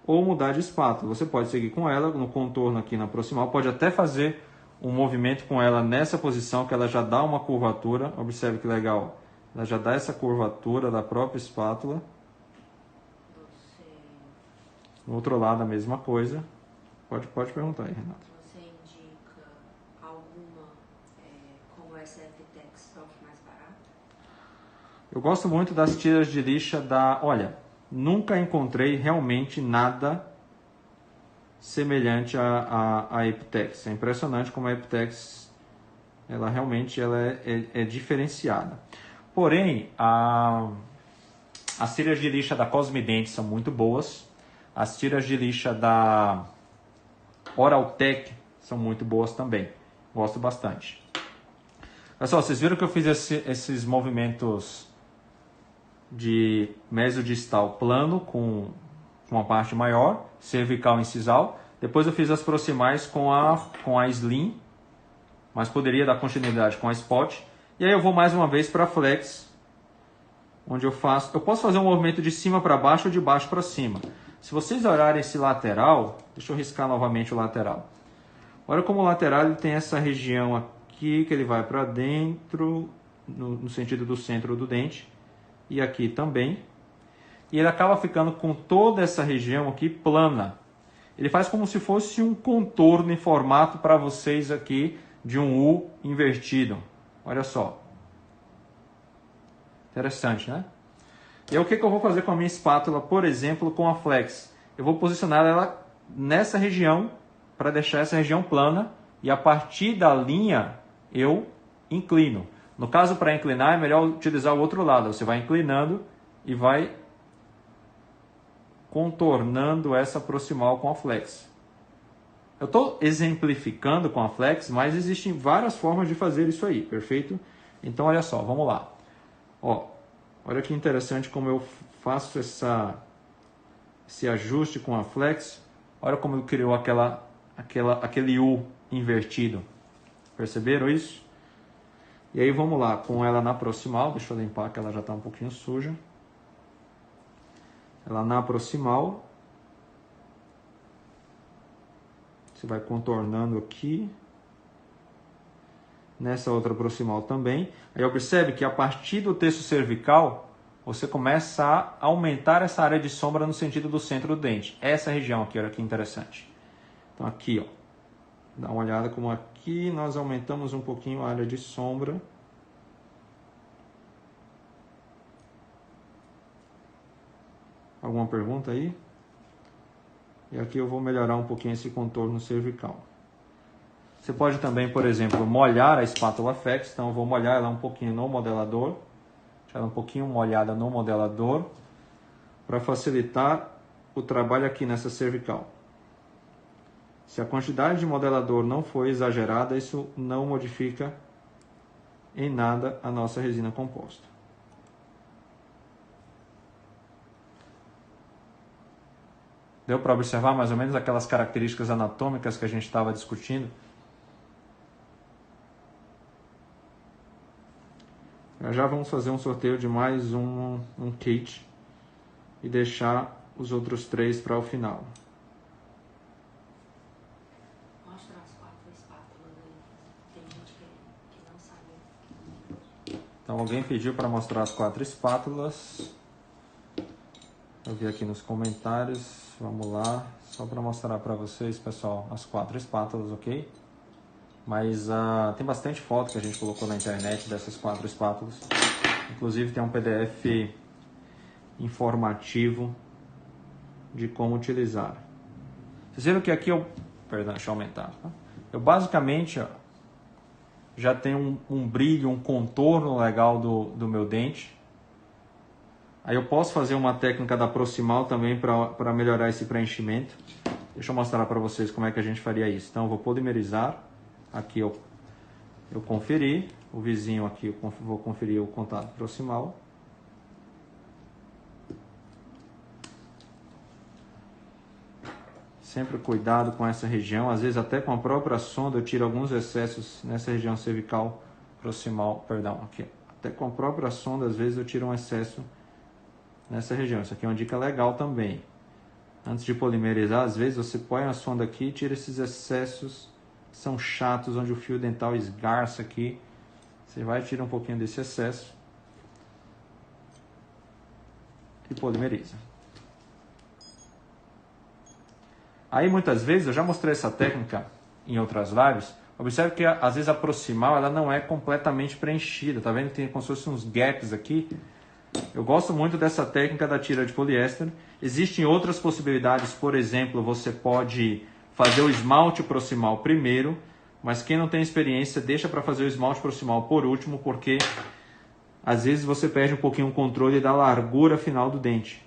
ou mudar de espátula. Você pode seguir com ela no contorno aqui na proximal, pode até fazer um movimento com ela nessa posição que ela já dá uma curvatura. Observe que legal. Ela já dá essa curvatura da própria espátula. No outro lado a mesma coisa. Pode perguntar aí, Renato. Você indica alguma como essa Epitex Top mais barata? Eu gosto muito das tiras de lixa da... Olha, nunca encontrei realmente nada semelhante à Epitex. É impressionante como a Epitex ela realmente é diferenciada. Porém, as tiras de lixa da Cosmident são muito boas. As tiras de lixa da Oraltec são muito boas também. Gosto bastante. Pessoal, vocês viram que eu fiz esses movimentos de mesodistal plano com uma parte maior, cervical e incisal. Depois eu fiz as proximais com a Slim, mas poderia dar continuidade com a Spot. E aí eu vou mais uma vez para a Flex, onde eu posso fazer um movimento de cima para baixo ou de baixo para cima. Se vocês olharem esse lateral, deixa eu riscar novamente o lateral. Olha como o lateral ele tem essa região aqui, que ele vai para dentro, no sentido do centro do dente, e aqui também. E ele acaba ficando com toda essa região aqui plana. Ele faz como se fosse um contorno em formato para vocês aqui de um U invertido. Olha só. Interessante, né? E aí, o que eu vou fazer com a minha espátula, por exemplo, com a Flex? Eu vou posicionar ela nessa região para deixar essa região plana e a partir da linha eu inclino. No caso, para inclinar, é melhor utilizar o outro lado. Você vai inclinando e vai contornando essa proximal com a Flex. Eu estou exemplificando com a Flex, mas existem várias formas de fazer isso aí, perfeito? Então, olha só, vamos lá. Ó, olha que interessante como eu faço esse ajuste com a Flex. Olha como eu criou aquele U invertido. Perceberam isso? E aí vamos lá, com ela na proximal. Deixa eu limpar que ela já está um pouquinho suja. Ela na proximal. Você vai contornando aqui. nessa outra proximal também. Aí observe que a partir do terço cervical, você começa a aumentar essa área de sombra no sentido do centro do dente. Essa região aqui, olha que interessante. Então aqui, ó, dá uma olhada como aqui nós aumentamos um pouquinho a área de sombra. Alguma pergunta aí? E aqui eu vou melhorar um pouquinho esse contorno cervical. Você pode também, por exemplo, molhar a espátula Fex. Então eu vou molhar ela um pouquinho no modelador. Deixar ela um pouquinho molhada no modelador. Para facilitar o trabalho aqui nessa cervical. Se a quantidade de modelador não for exagerada, isso não modifica em nada a nossa resina composta. Deu para observar mais ou menos aquelas características anatômicas que a gente estava discutindo? Já vamos fazer um sorteio de mais um kit e deixar os outros 3 para o final. Mostra as 4 espátulas aí. Tem gente que não sabe. Então alguém pediu para mostrar as 4 espátulas. Eu vi aqui nos comentários. Vamos lá. Só para mostrar para vocês, pessoal, as 4 espátulas, ok? Mas tem bastante foto que a gente colocou na internet dessas 4 espátulas. Inclusive tem um PDF informativo de como utilizar. Vocês viram que aqui eu... Perdão, deixa eu aumentar. Tá? Eu basicamente já tenho um brilho, um contorno legal do meu dente. Aí eu posso fazer uma técnica da proximal também para melhorar esse preenchimento. Deixa eu mostrar para vocês como é que a gente faria isso. Então eu vou polimerizar. Aqui eu conferi, o vizinho aqui eu vou conferir o contato proximal. Sempre cuidado com essa região, às vezes até com a própria sonda eu tiro alguns excessos nessa região cervical proximal, perdão, aqui. Até com a própria sonda às vezes eu tiro um excesso nessa região. Isso aqui é uma dica legal também. Antes de polimerizar, às vezes você põe a sonda aqui e tira esses excessos são chatos, onde o fio dental esgarça aqui. Você vai tirar um pouquinho desse excesso e polimeriza. Aí muitas vezes, eu já mostrei essa técnica em outras lives, observe que às vezes a proximal ela não é completamente preenchida, tá vendo? Tem como se fossem uns gaps aqui. Eu gosto muito dessa técnica da tira de poliéster. Existem outras possibilidades, por exemplo, você pode fazer o esmalte proximal primeiro, mas quem não tem experiência deixa para fazer o esmalte proximal por último, porque às vezes você perde um pouquinho o controle da largura final do dente.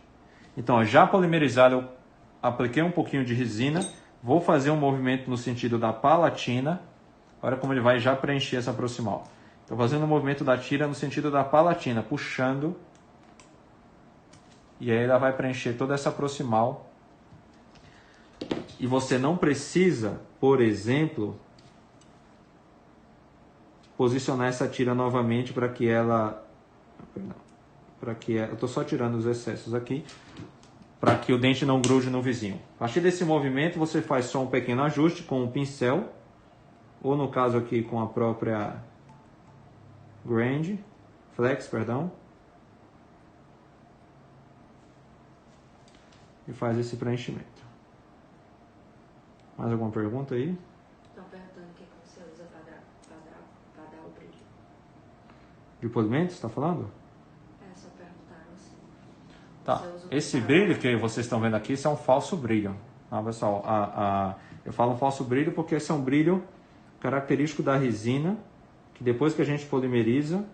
Então, já polimerizado, eu apliquei um pouquinho de resina, vou fazer um movimento no sentido da palatina. Olha como ele vai já preencher essa proximal. Estou fazendo o movimento da tira no sentido da palatina, puxando, e aí ela vai preencher toda essa proximal. E você não precisa, por exemplo, posicionar essa tira novamente para que ela... eu estou só tirando os excessos aqui, para que o dente não grude no vizinho. A partir desse movimento você faz só um pequeno ajuste com o pincel, ou no caso aqui com a própria Flex, perdão. E faz esse preenchimento. Mais alguma pergunta aí? Estão perguntando o que você usa para dar o brilho. De polimento, você está falando? Só perguntaram assim. Tá. Esse brilho que vocês estão vendo aqui, isso é um falso brilho. Tá, pessoal? Eu falo um falso brilho porque esse é um brilho característico da resina, que depois que a gente polimeriza,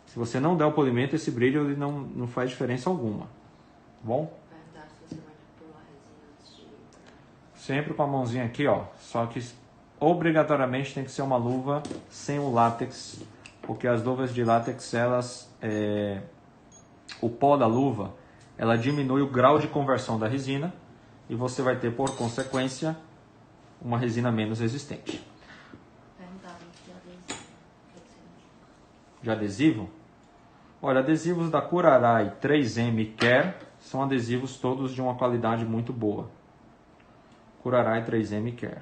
se você não der o polimento, esse brilho ele não faz diferença alguma. Tá bom? Sempre com a mãozinha aqui, ó. Só que obrigatoriamente tem que ser uma luva sem o látex, porque as luvas de látex, o pó da luva, ela diminui o grau de conversão da resina e você vai ter, por consequência, uma resina menos resistente. De adesivo? Olha, adesivos da Curaray 3M Care são adesivos todos de uma qualidade muito boa. Curaray 3M Care.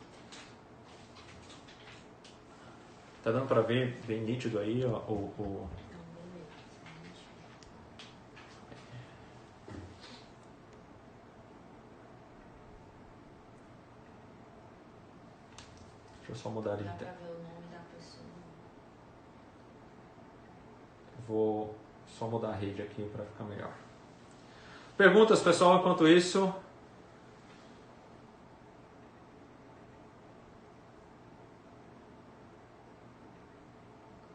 Tá dando pra ver bem nítido aí ó, Deixa eu só mudar ali. Dá pra ver o nome da pessoa. Vou só mudar a rede aqui para ficar melhor. Perguntas, pessoal, enquanto isso.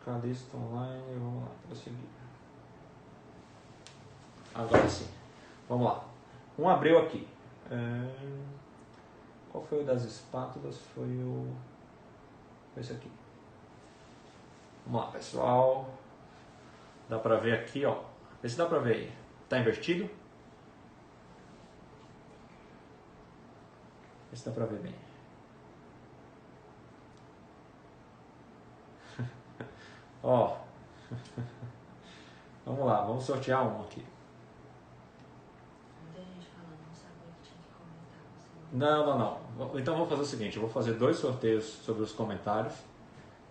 Cadista online, vamos lá, prosseguir. Agora sim. Vamos lá. Um abriu aqui. Qual foi o das espátulas? Foi esse aqui. Vamos lá, pessoal. Dá pra ver aqui, ó. Vê se dá pra ver aí. Tá invertido? Vê se dá pra ver bem. Ó. Vamos lá, vamos sortear um aqui. Muita gente falando, não sabia que tinha que comentar. Não. Então vamos fazer o seguinte, eu vou fazer 2 sorteios sobre os comentários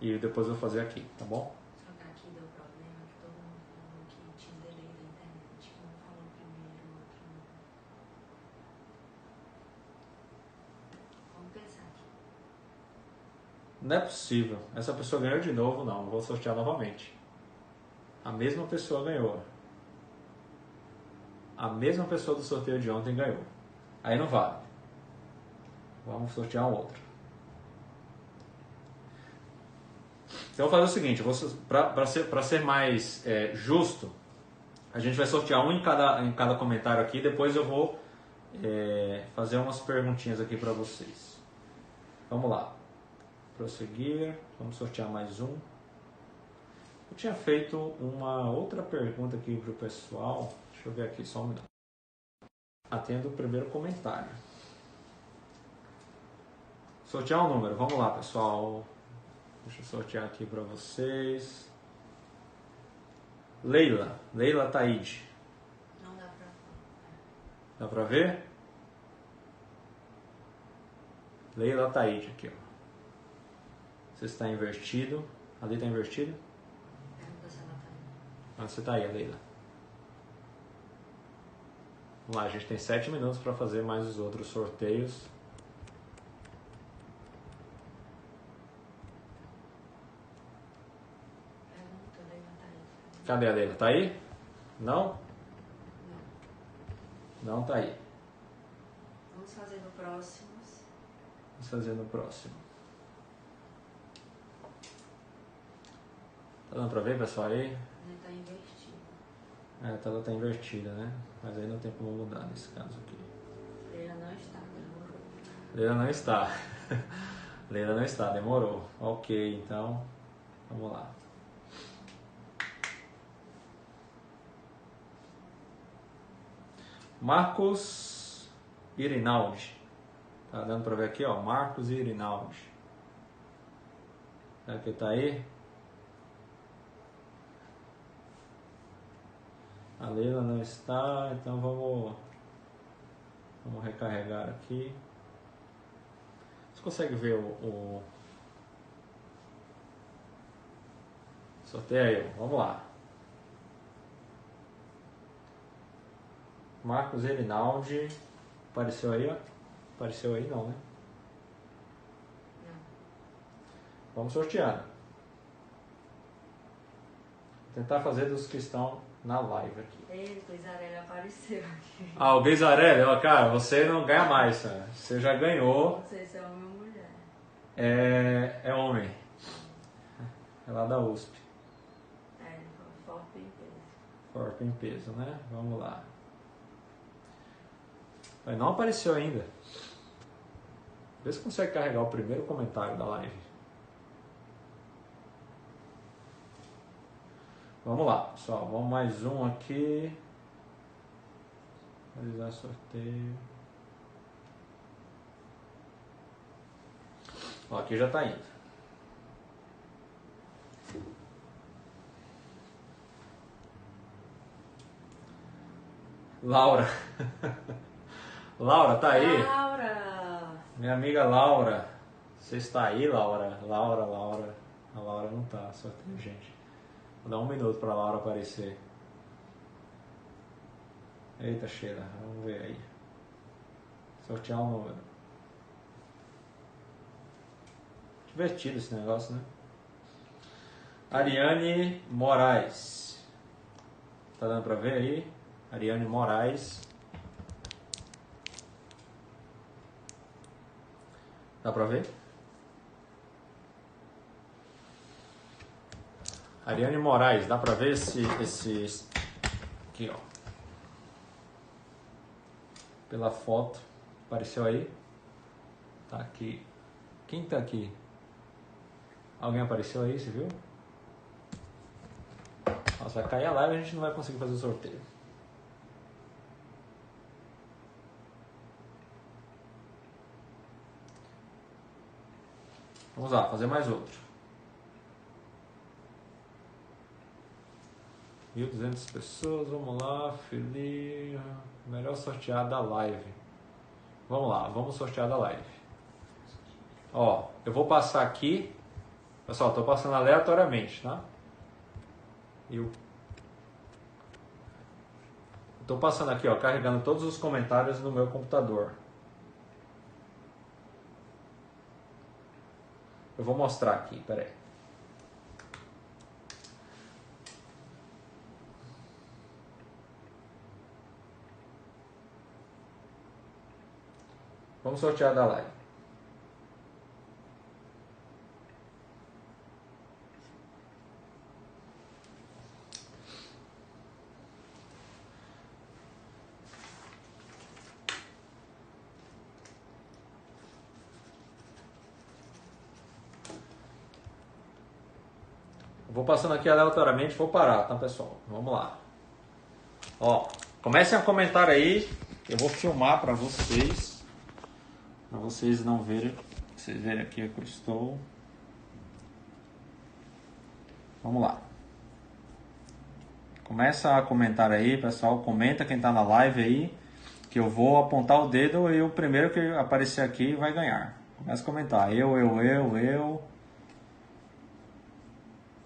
e depois eu vou fazer aqui, tá bom? Só que aqui deu problema que todo mundo falou que tinha delay da internet. Um falou primeiro, o outro não. Vamos pensar aqui. Não é possível. Essa pessoa ganhou de novo, não. Vou sortear novamente. A mesma pessoa ganhou. A mesma pessoa do sorteio de ontem ganhou. Aí não vale. Vamos sortear um outro. Então eu vou fazer o seguinte, para ser mais justo, a gente vai sortear um em cada comentário aqui, depois eu vou fazer umas perguntinhas aqui para vocês. Vamos lá. Prosseguir, vamos sortear mais um. Eu tinha feito uma outra pergunta aqui para o pessoal, deixa eu ver aqui só um minuto. Atendo o primeiro comentário. Sortear um número, vamos lá pessoal. Deixa eu sortear aqui para vocês. Leila Taide. Não dá pra ver. Dá pra ver? Leila Taide aqui, ó. Você está invertido. Ali está invertido? Pergunta se ela tá aí. Onde você está aí, Leila? Vamos lá, a gente tem 7 minutos para fazer mais os outros sorteios. Pergunta, Leila tá aí. Cadê a Leila? Tá aí? Não? Não. Não tá aí. Vamos fazer no próximo. Vamos fazer no próximo. Tá dando pra ver, pessoal, aí? Ele tá invertido. A tela tá invertida, né? Mas aí não tem como mudar nesse caso aqui. Leila não está, demorou. Leila não está. Leila não está, demorou. Ok, então, vamos lá. Marcos Irinaldi. Tá dando pra ver aqui, ó. Marcos Irinaldi. Será que tá aí? A Leila não está, então vamos recarregar aqui. Você consegue ver o sorteio? Vamos lá. Marcos Irinaldi. Apareceu aí, ó? Apareceu aí não, né? Não. Vamos sortear. Vou tentar fazer dos que estão na live aqui. Ei, o Guizarelli apareceu aqui. Ah, o Guizarelli, ó, cara, você não ganha mais, cara. Você já ganhou. Não sei se é homem ou mulher. É homem. É lá da USP. Ele falou forte em peso. Corpo em peso, né? Vamos lá. Mas não apareceu ainda. Vê se consegue carregar o primeiro comentário da live. Vamos lá, pessoal. Vamos mais um aqui. Realizar sorteio. Ó, aqui já está indo. Laura. Laura, tá aí? Laura! Minha amiga Laura. Você está aí, Laura? Laura. A Laura não tá, sorteio, gente. Vou dar 1 minuto pra Laura aparecer. Eita, Sheila, vamos ver aí. Sortear um número. Divertido esse negócio, né? Ariane Moraes. Tá dando pra ver aí? Ariane Moraes. Dá pra ver? Ariane Moraes, dá pra ver esse aqui, ó. Pela foto, apareceu aí. Tá aqui. Quem tá aqui? Alguém apareceu aí, você viu? Nossa, vai cair a live e a gente não vai conseguir fazer o sorteio. Vamos lá, fazer mais outro. 1.200 pessoas, vamos lá, Felipe. Melhor sortear da live. Vamos lá, vamos sortear da live. Ó, eu vou passar aqui. Pessoal, tô passando aleatoriamente, tá? Eu tô passando aqui, ó, carregando todos os comentários no meu computador. Eu vou mostrar aqui, peraí. Vamos sortear da live. Vou passando aqui aleatoriamente, vou parar, tá, pessoal? Vamos lá. Ó, comecem a comentar aí. Eu vou filmar para vocês não verem, vocês verem aqui que eu estou. Vamos lá. Começa a comentar aí, pessoal. Comenta quem tá na live aí, que eu vou apontar o dedo e o primeiro que aparecer aqui vai ganhar. Começa a comentar. Eu.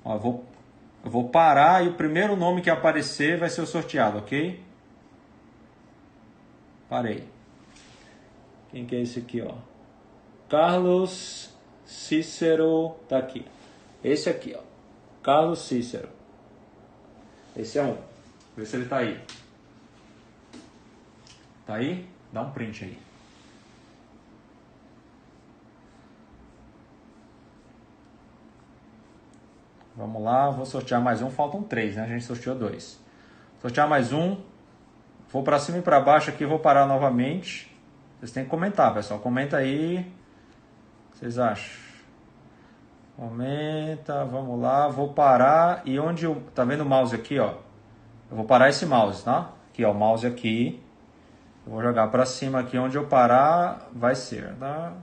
Ó, eu vou parar e o primeiro nome que aparecer vai ser o sorteado, ok? Parei. Quem que é esse aqui, ó? Carlos Cícero tá aqui. Esse aqui, ó. Carlos Cícero. Esse é um. Vê se ele tá aí. Tá aí? Dá um print aí. Vamos lá, vou sortear mais um. Faltam 3, né? A gente sorteou 2. Sortear mais um. Vou para cima e para baixo aqui, vou parar novamente. Vocês têm que comentar, pessoal. Comenta aí. O que vocês acham? Comenta, vamos lá. Vou parar e onde eu... Tá vendo o mouse aqui, ó? Eu vou parar esse mouse, tá? Aqui, ó, o mouse aqui. Eu vou jogar para cima aqui, onde eu parar vai ser, tá?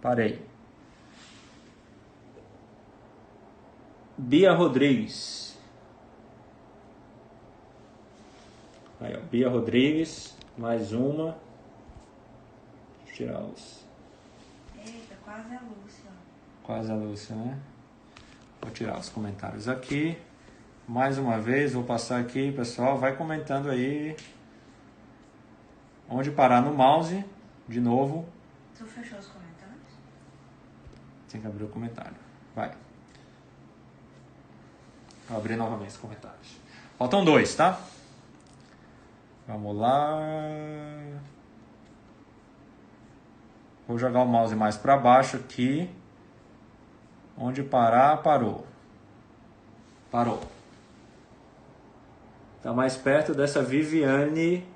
Parei. Bia Rodrigues. Aí, ó, Bia Rodrigues. Mais uma. Deixa eu tirar os... Eita, quase a Lúcia. Quase a Lúcia, né? Vou tirar os comentários aqui. Mais uma vez, vou passar aqui, pessoal. Vai comentando aí. Onde parar no mouse. De novo. Tu fechou os comentários? Tem que abrir o comentário. Vai. Vou abrir novamente os comentários. Faltam 2, tá? Vamos lá. Vou jogar o mouse mais para baixo aqui. Onde parar, parou. Parou. Tá mais perto dessa Viviane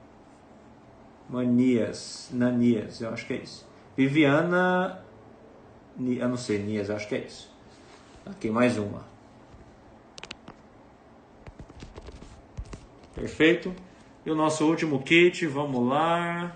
Nanias, eu acho que é isso. Viviana, eu não sei, Nias, eu acho que é isso. Aqui mais uma. Perfeito. E o nosso último kit, vamos lá.